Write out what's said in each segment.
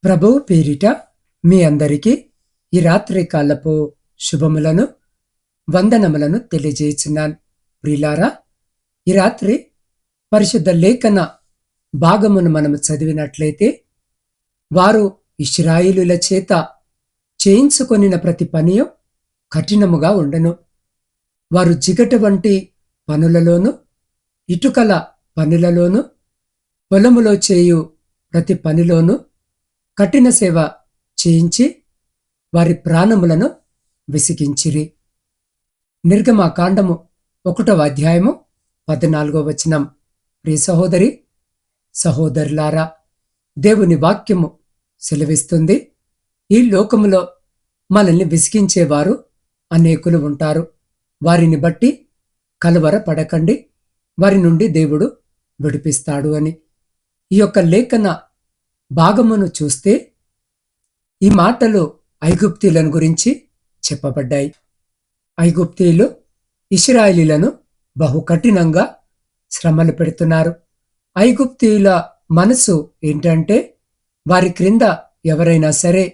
ప్రభువు పేరిట మీ అందరికీ ఈ రాత్రి కాలపు శుభములను వందనములను తెలియజేస్తున్నాను. ప్రియులారా, ఈ రాత్రి పరిశుద్ధ లేఖన భాగమును మనము చదివినట్లయితే, వారు ఇశ్రాయేలుల చేత చేయించుకొనిన ప్రతి పనియు కఠినముగా ఉండెను. వారు జిగట వంటి పనులలోను, ఇటుకల పనులలోను, పొలములో చేయు ప్రతి పనిలోను కఠిన సేవ చేయించి వారి ప్రాణములను విసిగించిరి. నిర్గమకాండము 1వ అధ్యాయము 14వ వచనం. ప్రియ సహోదరి సహోదరులారా, దేవుని వాక్యము సెలవిస్తుంది, ఈ లోకములో మనల్ని విసిగించేవారు అనేకులు ఉంటారు. వారిని బట్టి కలవరపడకండి, వారి నుండి దేవుడు విడిపిస్తాడు అని. ఈ యొక్క లేఖన భాగమును చూస్తే ఈ మాటలు ఐగుప్తీయులను గురించి చెప్పబడ్డాయి. ఐగుప్తీయులు ఇశ్రాయేలీలను బహు కఠినంగా శ్రమలు పెడుతున్నారు. ఐగుప్తీయుల మనసు ఏంటంటే, వారి క్రింద ఎవరైనా సరే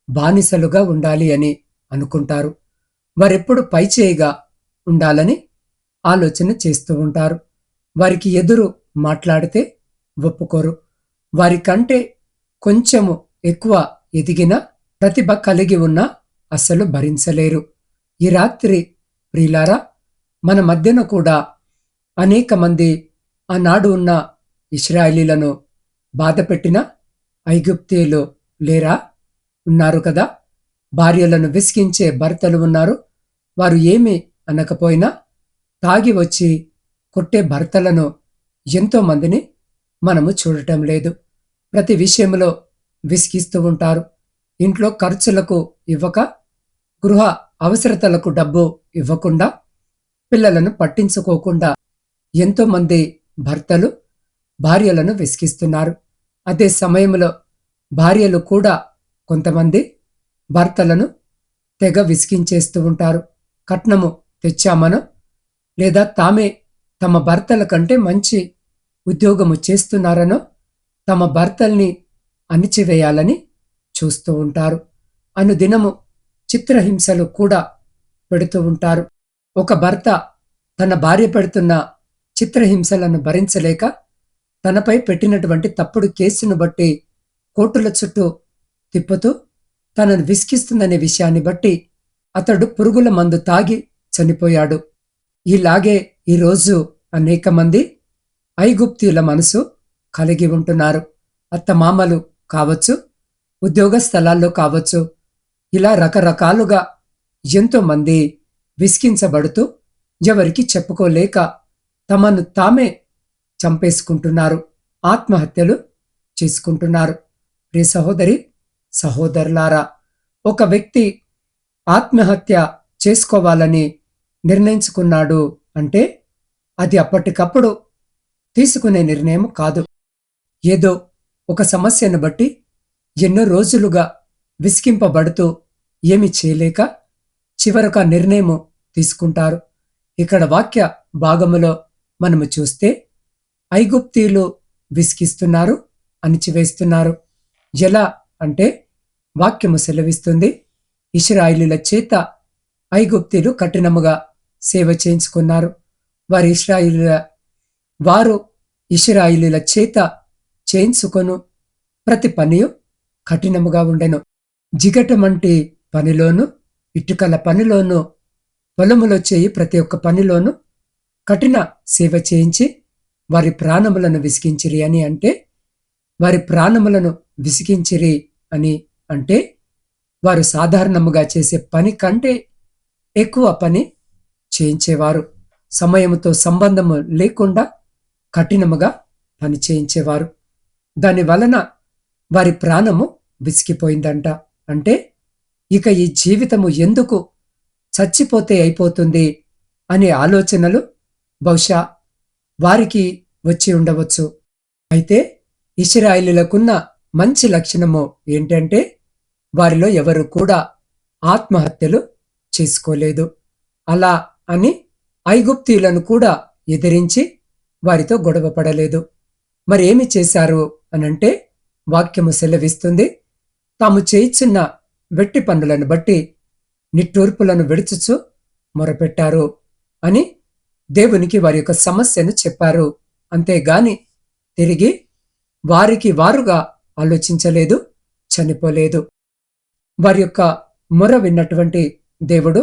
బానిసలుగా ఉండాలి అని అనుకుంటారు. వారెప్పుడు పైచేయిగా ఉండాలని ఆలోచన చేస్తూ ఉంటారు. వారికి ఎదురు మాట్లాడితే ఒప్పుకోరు. వారికంటే కొంచెము ఎక్కువ ఎదిగిన ప్రతిభ కలిగి ఉన్నా అసలు భరించలేరు. ఈ రాత్రి ప్రియులారా, మన మధ్యన కూడా అనేక మంది ఆనాడు ఉన్న ఇశ్రాయేలీలను బాధపెట్టిన ఐగుప్తీయులు లేరా? ఉన్నారు కదా. భార్యలను విసిగించే భర్తలు ఉన్నారు. వారు ఏమి అనకపోయినా తాగి వచ్చి కొట్టే భర్తలను ఎంతో మందిని మనము చూడటం లేదు. ప్రతి విషయంలో విసిగిస్తూ ఉంటారు. ఇంట్లో ఖర్చులకు ఇవ్వక, గృహ అవసరతలకు డబ్బు ఇవ్వకుండా, పిల్లలను పట్టించుకోకుండా ఎంతో మంది భర్తలు భార్యలను విసిగిస్తున్నారు. అదే సమయంలో భార్యలు కూడా కొంతమంది భర్తలను తెగ విసిగించేస్తూ ఉంటారు. కట్నము తెచ్చామనో, లేదా తామే తమ భర్తల కంటే మంచి ఉద్యోగము చేస్తున్నారనో తమ భర్తల్ని అణిచివేయాలని చూస్తూ ఉంటారు. అనుదినము చిత్రహింసలు కూడా పెడుతూ ఉంటారు. ఒక భర్త తన భార్య పెడుతున్న చిత్రహింసలను భరించలేక తనపై పెట్టినటువంటి తప్పుడు కేసును బట్టి కోర్టుల చుట్టూ తిప్పుతూ తనను విసిగిస్తుందనే విషయాన్ని బట్టి అతడు పురుగుల మందు తాగి చనిపోయాడు. ఇలాగే ఈరోజు అనేక మంది ఐగుప్తీయుల మనసు కలిగి ఉంటున్నారు. అత్తమామలు కావచ్చు, ఉద్యోగ స్థలాల్లో కావచ్చు, ఇలా రకరకాలుగా ఎంతో మంది విసిగించబడుతూ ఎవరికి చెప్పుకోలేక తమను తామే చంపేసుకుంటున్నారు, ఆత్మహత్యలు చేసుకుంటున్నారు. ప్రియ సహోదరి సహోదరులారా, ఒక వ్యక్తి ఆత్మహత్య చేసుకోవాలని నిర్ణయించుకున్నాడు అంటే అది అప్పటికప్పుడు తీసుకునే నిర్ణయం కాదు. ఏదో ఒక సమస్యను బట్టి ఎన్నో రోజులుగా విసిగింపబడుతూ ఏమి చేయలేక చివరకు ఆ నిర్ణయము తీసుకుంటారు. ఇక్కడ వాక్య భాగములో మనము చూస్తే ఐగుప్తీయులు విసిగిస్తున్నారు, అణిచివేస్తున్నారు. ఎలా అంటే వాక్యము సెలవిస్తుంది, ఇశ్రాయేలీయుల చేత ఐగుప్తీయులు కఠినముగా సేవ చేయించుకున్నారు. వారు ఇశ్రాయేలీయుల చేత చేయించుకొను ప్రతి పనియు కఠినముగా ఉండెను. జిగటమంటి పనిలోను, ఇటుకల పనిలోను, పొలములో చేయి ప్రతి ఒక్క పనిలోను కఠిన సేవ చేయించి వారి ప్రాణములను విసిగించిరి అని అంటే, వారి ప్రాణములను విసిగించిరి అని అంటే, వారు సాధారణముగా చేసే పని కంటే ఎక్కువ పని చేయించేవారు. సమయముతో సంబంధము లేకుండా కఠినముగా పని చేయించేవారు. దాని వలన వారి ప్రాణము విసిగిపోయిందంట. అంటే ఇక ఈ జీవితము ఎందుకు, చచ్చిపోతే అయిపోతుంది అనే ఆలోచనలు బహుశా వారికి వచ్చి ఉండవచ్చు. అయితే ఇశ్రాయేలీయులకున్న మంచి లక్షణము ఏంటంటే, వారిలో ఎవరు కూడా ఆత్మహత్యలు చేసుకోలేదు. అలా అని ఐగుప్తీయులను కూడా ఎదిరించి వారితో గొడవ పడలేదు. మరేమి చేశారు అనంటే వాక్యము సెలవిస్తుంది, తాము చేయిచున్న వెట్టి పన్నులను బట్టి నిట్టూర్పులను విడుచుచు మొరపెట్టారు అని దేవునికి వారి యొక్క సమస్యను చెప్పారు. అంతేగాని తిరిగి వారికి వారుగా ఆలోచించలేదు, చనిపోలేదు. వారి యొక్క మొర విన్నటువంటి దేవుడు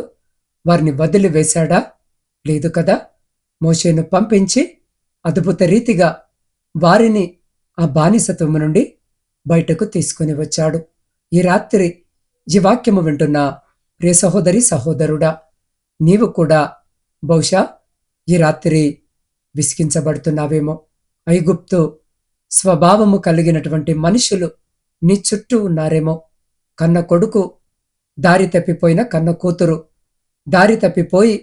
వారిని వదిలివేశాడా? లేదు కదా. మోషేను పంపించి అద్భుత రీతిగా వారిని ఆ బానిసత్వము నుండి బయటకు తీసుకుని వచ్చాడు. ఈ రాత్రి ఈ వాక్యము వింటున్న ప్రియ సహోదరి సహోదరుడా, నీవు కూడా బహుశా ఈ రాత్రి విసిగించబడుతున్నావేమో. ఐగుప్తు స్వభావము కలిగినటువంటి మనుషులు నీ చుట్టూ ఉన్నారేమో. కన్న కొడుకు దారి తప్పిపోయిన కన్న కూతురు దారి తప్పిపోయి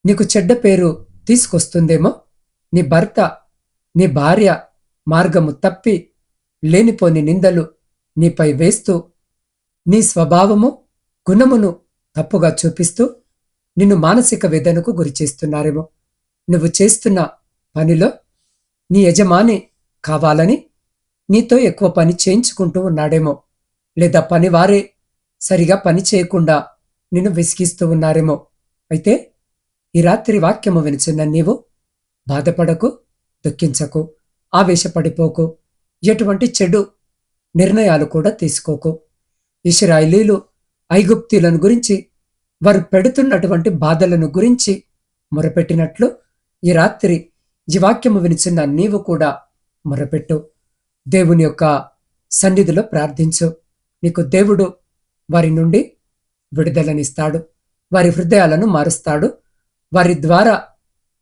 నీకు చెడ్డ పేరు తీసుకొస్తుందేమో. నీ భర్త, నీ భార్య మార్గము తప్పి లేనిపోని నిందలు నీపై వేస్తూ నీ స్వభావము గుణమును తప్పుగా చూపిస్తూ నిన్ను మానసిక వేదనకు గురిచేస్తున్నారేమో. నువ్వు చేస్తున్న పనిలో నీ యజమాని కావాలని నీతో ఎక్కువ పని చేయించుకుంటూ ఉన్నాడేమో. లేదా పనివారే సరిగా పని చేయకుండా నిన్ను విసిగిస్తూ ఉన్నారేమో. అయితే ఈ రాత్రి వాక్యము వినిచున్న నీవు బాధపడకు, దుఃఖించకు, ఆవేశపడిపోకు, ఎటువంటి చెడు నిర్ణయాలు కూడా తీసుకోకు. ఇశ్రాయేలీలు ఐగుప్తీయులను గురించి, వారు పెడుతున్నటువంటి బాధలను గురించి మొరపెట్టినట్లు ఈ రాత్రి ఈ వాక్యము వినిచున్న నీవు కూడా మొరపెట్టు. దేవుని యొక్క సన్నిధిలో ప్రార్థించు. నీకు దేవుడు వారి నుండి విడుదలనిస్తాడు, వారి హృదయాలను మారుస్తాడు. వారి ద్వారా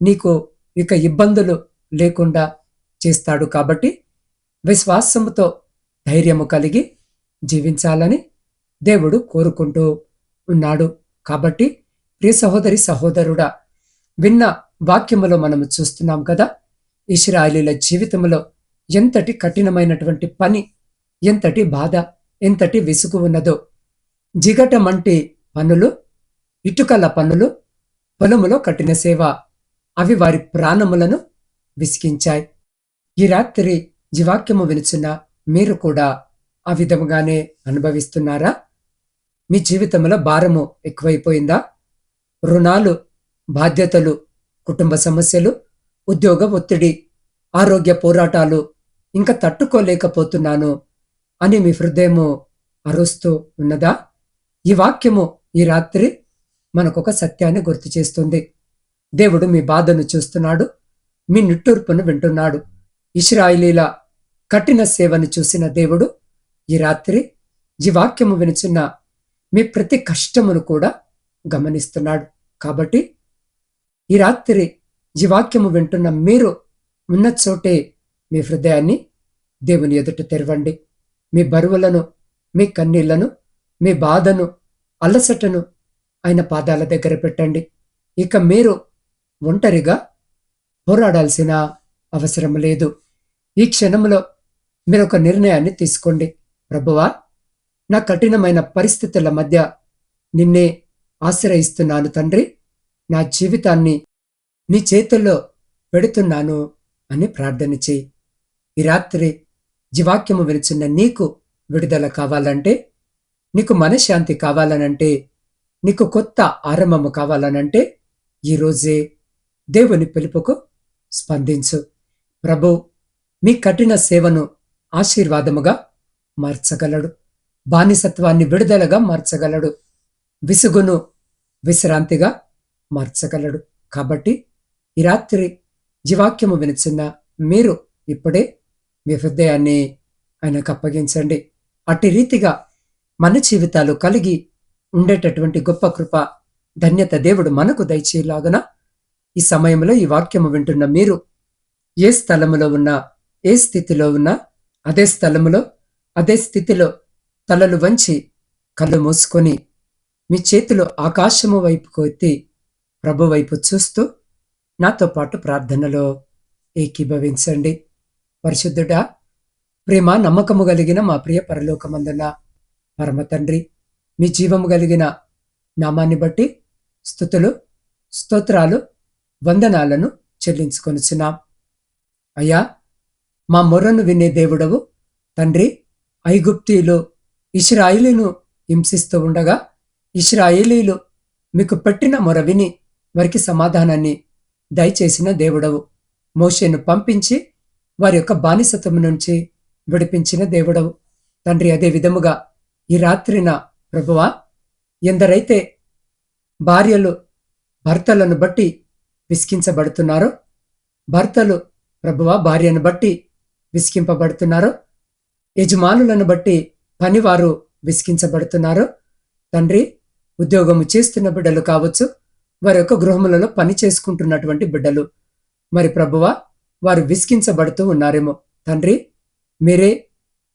నీకు ఇక ఇబ్బందులు లేకుండా చేస్తాడు. కాబట్టి విశ్వాసముతో ధైర్యము కలిగి జీవించాలని దేవుడు కోరుకుంటూ ఉన్నాడు. కాబట్టి ప్రియ సహోదరి సహోదరుడా, విన్న వాక్యములో మనము చూస్తున్నాం కదా, ఇశ్రాయేలీల జీవితంలో ఎంతటి కఠినమైనటువంటి పని, ఎంతటి బాధ, ఎంతటి విసుగు ఉన్నదో. జిగటమంటి పనులు, ఇటుకల పనులు, పొలములో కఠిన సేవ, అవి వారి ప్రాణములను విసిగించాయి. ఈ రాత్రి ఈ వాక్యము వినుచున్న మీరు కూడా ఆ విధముగానే అనుభవిస్తున్నారా? మీ జీవితంలో భారము ఎక్కువైపోయిందా? రుణాలు, బాధ్యతలు, కుటుంబ సమస్యలు, ఉద్యోగ ఒత్తిడి, ఆరోగ్య పోరాటాలు, ఇంకా తట్టుకోలేకపోతున్నాను అని మీ హృదయము అరుస్తూ ఉన్నదా? ఈ వాక్యము ఈ రాత్రి మనకొక సత్యాన్ని గుర్తు చేస్తుంది. దేవుడు మీ బాధను చూస్తున్నాడు, మీ నిట్టూర్పును వింటున్నాడు. ఇశ్రాయేలీల కఠిన సేవను చూసిన దేవుడు ఈ రాత్రి ఈ వాక్యము వినుచున్న మీ ప్రతి కష్టమును కూడా గమనిస్తున్నాడు. కాబట్టి ఈ రాత్రి ఈ వాక్యము వింటున్న మీరు ఉన్న చోటే మీ హృదయాన్ని దేవుని ఎదుట తెరవండి. మీ బరువులను, మీ కన్నీళ్లను, మీ బాధను, అలసటను ఆయన పాదాల దగ్గర పెట్టండి. ఇక మీరు ఒంటరిగా పోరాడాల్సిన అవసరం లేదు. ఈ క్షణంలో మీరు ఒక నిర్ణయాన్ని తీసుకోండి. ప్రభువా, నా కఠినమైన పరిస్థితుల మధ్య నిన్నే ఆశ్రయిస్తున్నాను తండ్రి, నా జీవితాన్ని నీ చేతుల్లో పెడుతున్నాను అని ప్రార్థన చేయి. ఈ రాత్రి జీవాక్యము వినుచున్న నీకు విడుదల కావాలంటే, నీకు మనశ్శాంతి కావాలనంటే, నీకు కొత్త ఆరంభము కావాలనంటే ఈరోజే దేవుని పిలుపుకు స్పందించు. ప్రభు మీ కఠిన సేవను ఆశీర్వాదముగా మార్చగలడు. బానిసత్వాన్ని విడుదలగా మార్చగలడు. విసుగును విశ్రాంతిగా మార్చగలడు. కాబట్టి ఈ రాత్రి జీవాక్యము వినుచున్న మీరు ఇప్పుడే మీ హృదయాన్ని ఆయనకు అప్పగించండి. అట్టి రీతిగా మన జీవితాలు కలిగి ఉండేటటువంటి గొప్ప కృప, ధన్యత దేవుడు మనకు దయచేలాగున ఈ సమయంలో ఈ వాక్యము వింటున్న మీరు ఏ స్థలములో ఉన్నా, ఏ స్థితిలో ఉన్నా, అదే స్థలములో, అదే స్థితిలో తలలు వంచి కళ్ళు మూసుకొని మీ చేతులు ఆకాశము వైపుకు ఎత్తి ప్రభు వైపు చూస్తూ నాతో పాటు ప్రార్థనలో ఏకీభవించండి. పరిశుద్ధుడా, ప్రేమ నమ్మకము కలిగిన మా ప్రియ పరలోకమందున్న పరమ తండ్రి, మీ జీవము కలిగిన నామాన్ని బట్టి స్తుతులు, స్తోత్రాలు, వందనాలను చెల్లించుకొనుచున్నాం. అయ్యా, మా మొర్రను వినే దేవుడవు తండ్రి. ఐగుప్తీయులు ఇశ్రాయేలీను హింసిస్తూ ఉండగా ఇశ్రాయేలీలు మీకు పెట్టిన మొర విని వారికి సమాధానాన్ని దయచేసిన దేవుడవు. మోషేను పంపించి వారి యొక్క బానిసత్వం నుంచి విడిపించిన దేవుడవు. తండ్రి, అదే విధముగా ఈ రాత్రిన ప్రభువా, ఎందరైతే భార్యలు భర్తలను బట్టి విసికించబడుతున్నారో, భర్తలు ప్రభువా భార్యను బట్టి విసికింపబడుతున్నారో, యజమానులను బట్టి పనివారు విసికించబడుతున్నారో, తండ్రి, ఉద్యోగము చేస్తున్న బిడ్డలు కావచ్చు, వారి యొక్క గృహములలో పని చేసుకుంటున్నటువంటి బిడ్డలు, మరి ప్రభువా వారు విసికించబడుతూ ఉన్నారేమో. తండ్రి, మీరే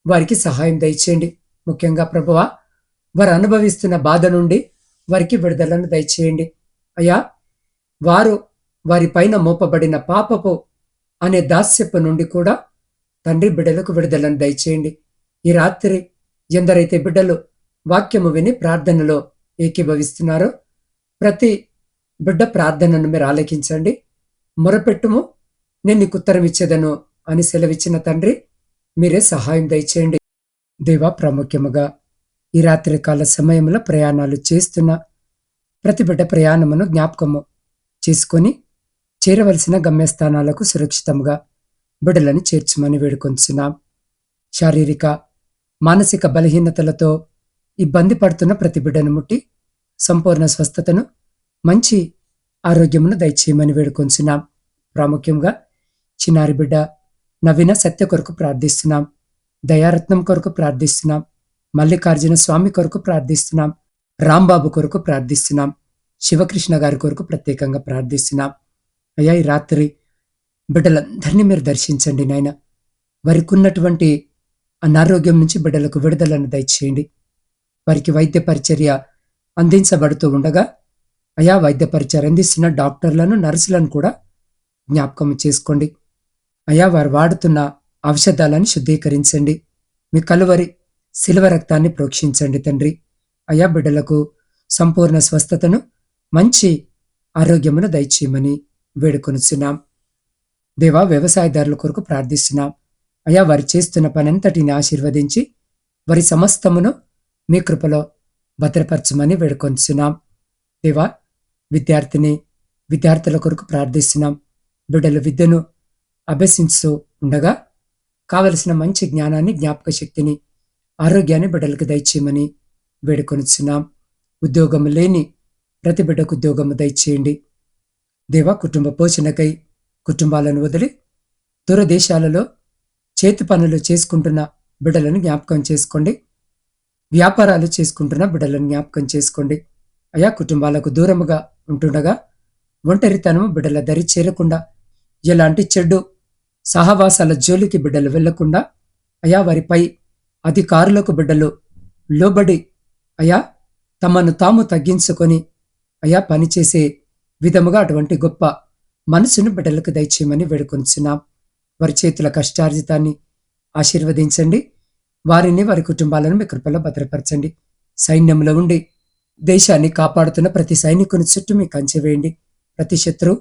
వారికి సహాయం దయచేయండి. ముఖ్యంగా ప్రభువా, వారు అనుభవిస్తున్న బాధ నుండి వారికి విడుదలను దయచేయండి. అయ్యా, వారు వారి పైన మోపబడిన పాపపు అనే దాస్యపు నుండి కూడా తండ్రి బిడ్డలకు విడుదలను దయచేయండి. ఈ రాత్రి ఎందరైతే బిడ్డలు వాక్యము విని ప్రార్థనలో ఏకీభవిస్తున్నారో, ప్రతి బిడ్డ ప్రార్థనను మీరు ఆలకించండి. మొరపెట్టుము, నేను నీకు ఉత్తరం ఇచ్చేదను అని సెలవిచ్చిన తండ్రి, మీరే సహాయం దయచేయండి. దేవా, ప్రాముఖ్యముగా ఈ రాత్రి కాల సమయంలో ప్రయాణాలు చేస్తున్న ప్రతి బిడ్డ ప్రయాణమును జ్ఞాపకము చేసుకొని చేరవలసిన గమ్యస్థానాలకు సురక్షితంగా బిడ్డలను చేర్చమని వేడుకొంచున్నాం. శారీరక మానసిక బలహీనతలతో ఇబ్బంది పడుతున్న ప్రతి బిడ్డను ముట్టి సంపూర్ణ స్వస్థతను, మంచి ఆరోగ్యమును దయచేయమని వేడుకొంచున్నాం. ప్రాముఖ్యంగా చిన్నారి బిడ్డ నవీన సత్య కొరకు ప్రార్థిస్తున్నాం. దయారత్నం కొరకు ప్రార్థిస్తున్నాం. మల్లికార్జున స్వామి కొరకు ప్రార్థిస్తున్నాం. రాంబాబు కొరకు ప్రార్థిస్తున్నాం. శివకృష్ణ గారి కొరకు ప్రత్యేకంగా ప్రార్థిస్తున్నాం. అయ్యా, ఈ రాత్రి బిడ్డలందరినీ మీరు దర్శించండి నాయన. వారికి ఉన్నటువంటి అనారోగ్యం నుంచి బిడ్డలకు విడుదలను దయచేయండి. వారికి వైద్య పరిచర్య అందించబడుతూ ఉండగా అయా వైద్య పరిచర్య అందిస్తున్న డాక్టర్లను, నర్సులను కూడా జ్ఞాపకం చేసుకోండి. అయా, వారు వాడుతున్న ఔషధాలను శుద్ధీకరించండి. మీ కలువరి శిలువ రక్తాన్ని ప్రోక్షించండి తండ్రి. అయా, బిడ్డలకు సంపూర్ణ స్వస్థతను, మంచి ఆరోగ్యమును దయచేయమని వేడుకొనుచున్నాం. దేవా, వ్యవసాయదారుల కొరకు ప్రార్థిస్తున్నాం. అయా, వారు చేస్తున్న పనంతటిని ఆశీర్వదించి వారి సమస్తమును మీ కృపలో భద్రపరచమని వేడుకొంచున్నాం. దేవా, విద్యార్థుల కొరకు ప్రార్థిస్తున్నాం. బిడ్డలు విద్యను అభ్యసించు ఉండగా కావలసిన మంచి జ్ఞానాన్ని, జ్ఞాపక శక్తిని, ఆరోగ్యాన్ని బిడ్డలకు దయచేయమని వేడుకొనుచున్నాం. ఉద్యోగము లేని ప్రతి బిడ్డకు ఉద్యోగము దయచేయండి. దేవా, కుటుంబ పోషణకై కుటుంబాలను వదిలి దూరదేశాలలో చేతి పనులు చేసుకుంటున్న బిడ్డలను జ్ఞాపకం చేసుకోండి. వ్యాపారాలు చేసుకుంటున్న బిడ్డలను జ్ఞాపకం చేసుకోండి. అయా, కుటుంబాలకు దూరముగా ఉంటుండగా ఒంటరితనము బిడ్డల దరి చేరకుండా, ఎలాంటి చెడ్డు సహవాసాల జోలికి బిడ్డలు వెళ్లకుండా, అయా వారిపై అధికారులకు బిడ్డలు లోబడి అయా తమను తాము తగ్గించుకొని అయా పనిచేసే విధముగా అటువంటి గొప్ప మనసును బిడ్డలకు దయచేయమని వేడుకొంచున్నాం. వారి చేతుల కష్టార్జితాన్ని ఆశీర్వదించండి. వారిని, వారి కుటుంబాలను మీ కృపలో భద్రపరచండి. సైన్యంలో ఉండి దేశాన్ని కాపాడుతున్న ప్రతి సైనికుని చుట్టూ మీ కంచె వేయండి. ప్రతి శత్రువు,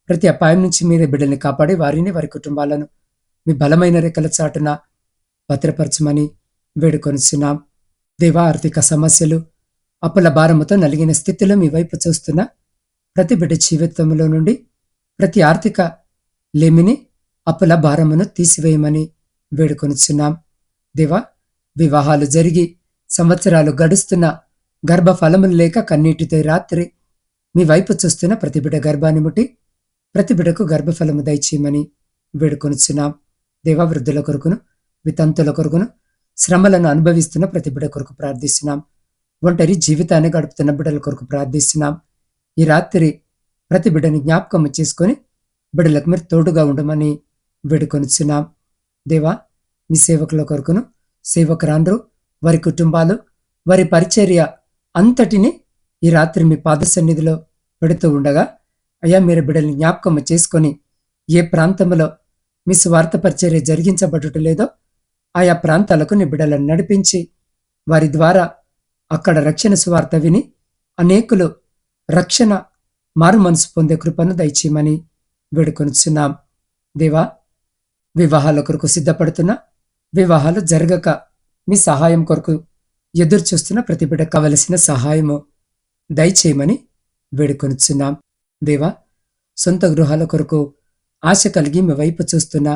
ప్రతి అపాయం నుంచి మీరే బిడ్డల్ని కాపాడి వారిని, వారి కుటుంబాలను మీ బలమైన రెక్కల చాటున భద్రపరచమని వేడుకొనుచున్నాం. దేవా, ఆర్థిక సమస్యలు, అప్పుల భారముతో నలిగిన స్థితిలో మీ వైపు చూస్తున్న ప్రతి బిడ్డ జీవితంలో నుండి ప్రతి ఆర్థిక లేమిని, అప్పుల భారమును తీసివేయమని వేడుకొనుచున్నాం. దేవా, వివాహాలు జరిగి సంవత్సరాలు గడుస్తున్న గర్భఫలములు లేక కన్నీటితో రాత్రి మీ వైపు చూస్తున్న ప్రతి బిడ్డ గర్భాన్ని ముట్టి ప్రతి బిడ్డకు గర్భఫలము దయచేయమని వేడుకొనుచున్నాం. దేవా, వృద్ధుల కొరకును, వితంతుల కొరకును, శ్రమలను అనుభవిస్తున్న ప్రతి బిడ్డ కొరకు ప్రార్థిస్తున్నాం. ఒంటరి జీవితాన్ని గడుపుతున్న బిడ్డల కొరకు ప్రార్థిస్తున్నాం. ఈ రాత్రి ప్రతి బిడ్డని జ్ఞాపకం చేసుకొని బిడ్డలకు మీరు తోడుగా ఉండమని వేడుకొనుచున్నాం. దేవా, మీ సేవకుల కొరకును, సేవకురాండ్రు, వారి కుటుంబాలు, వారి పరిచర్య అంతటిని ఈ రాత్రి మీ పాద సన్నిధిలో పెడుతూ ఉండగా అయ్యా, మీరు బిడ్డల్ని జ్ఞాపకం చేసుకొని ఏ ప్రాంతంలో మీ స్వార్థ పరిచర్య జరిగించబడుట లేదో ఆయా ప్రాంతాలకు నీ బిడ్డలను నడిపించి వారి ద్వారా అక్కడ రక్షణ సువార్త విని అనేకులు రక్షణ మారు మనసు పొందే కృపను దయచేయమని వేడుకొనుచున్నాం. దేవా, వివాహాల కొరకు సిద్ధపడుతున్నా, వివాహాలు జరగక మీ సహాయం కొరకు ఎదురు చూస్తున్న ప్రతి బిడ్డ కావలసిన సహాయము దయచేయమని వేడుకొనుచున్నాం. దేవా, సొంత గృహాల కొరకు ఆశ కలిగి మీ వైపు చూస్తున్న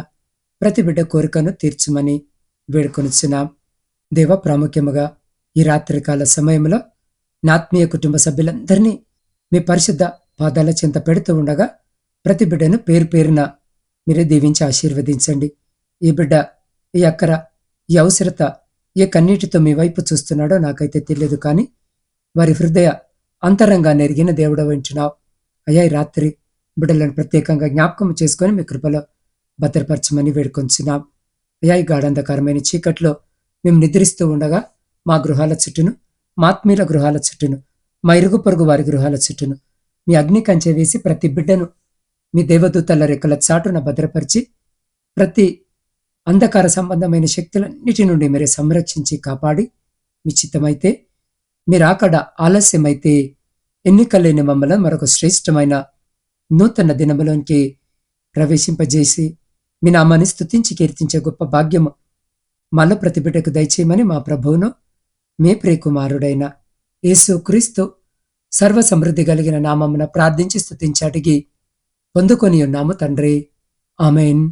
ప్రతి బిడ్డ కోరికను తీర్చుమని వేడుకొనుచున్నాం. దేవ, ప్రాముఖ్యముగా ఈ రాత్రికాల సమయంలో నా ఆత్మీయ కుటుంబ సభ్యులందరినీ మీ పరిశుద్ధ పాదాల చెంత పెడుతూ ఉండగా ప్రతి బిడ్డను పేరు పేరున మీరే దీవించి ఆశీర్వదించండి. ఈ బిడ్డ, ఈ అక్కర, ఈ అవసరత ఏ కన్నీటితో మీ వైపు చూస్తున్నాడో నాకైతే తెలియదు, కానీ వారి హృదయ అంతరంగాన్ని ఎరిగిన దేవుడు వింటున్నావు. అయ్యా, ఈ రాత్రి బిడ్డలను ప్రత్యేకంగా జ్ఞాపకం చేసుకొని మీ కృపలో భద్రపరచమని వేడుకొంచున్నాం. అయ్యా, ఈ గాఢంధకరమైన చీకట్లో మేము నిద్రిస్తూ ఉండగా మా గృహాల చుట్టూను, మా ఆత్మీయుల గృహాల చుట్టూను, మా ఇరుగు పొరుగు వారి గృహాల చుట్టూను మీ అగ్ని కంచె వేసి ప్రతి బిడ్డను మీ దేవదూతల రెక్కల చాటున భద్రపరిచి ప్రతి అంధకార సంబంధమైన శక్తులన్నిటి నుండి మీరే సంరక్షించి కాపాడి, మీ చిత్తమైతే మీరు అక్కడ ఆలస్యమైతే ఎన్నికలేని మమ్మల్ని మరొక శ్రేష్టమైన నూతన దినములోనికి ప్రవేశింపజేసి మీ నామాన్ని స్తుతించి కీర్తించే గొప్ప భాగ్యము మాలో ప్రతి బిడ్డకు దయచేయమని మా ప్రభువును మీ ప్రియకుమారుడైన యేసు క్రీస్తు సర్వ సమృద్ధి కలిగిన నామమున ప్రార్థించి స్తుతించి అడిగి పొందుకొని ఉన్నాము తండ్రి. ఆమెన్.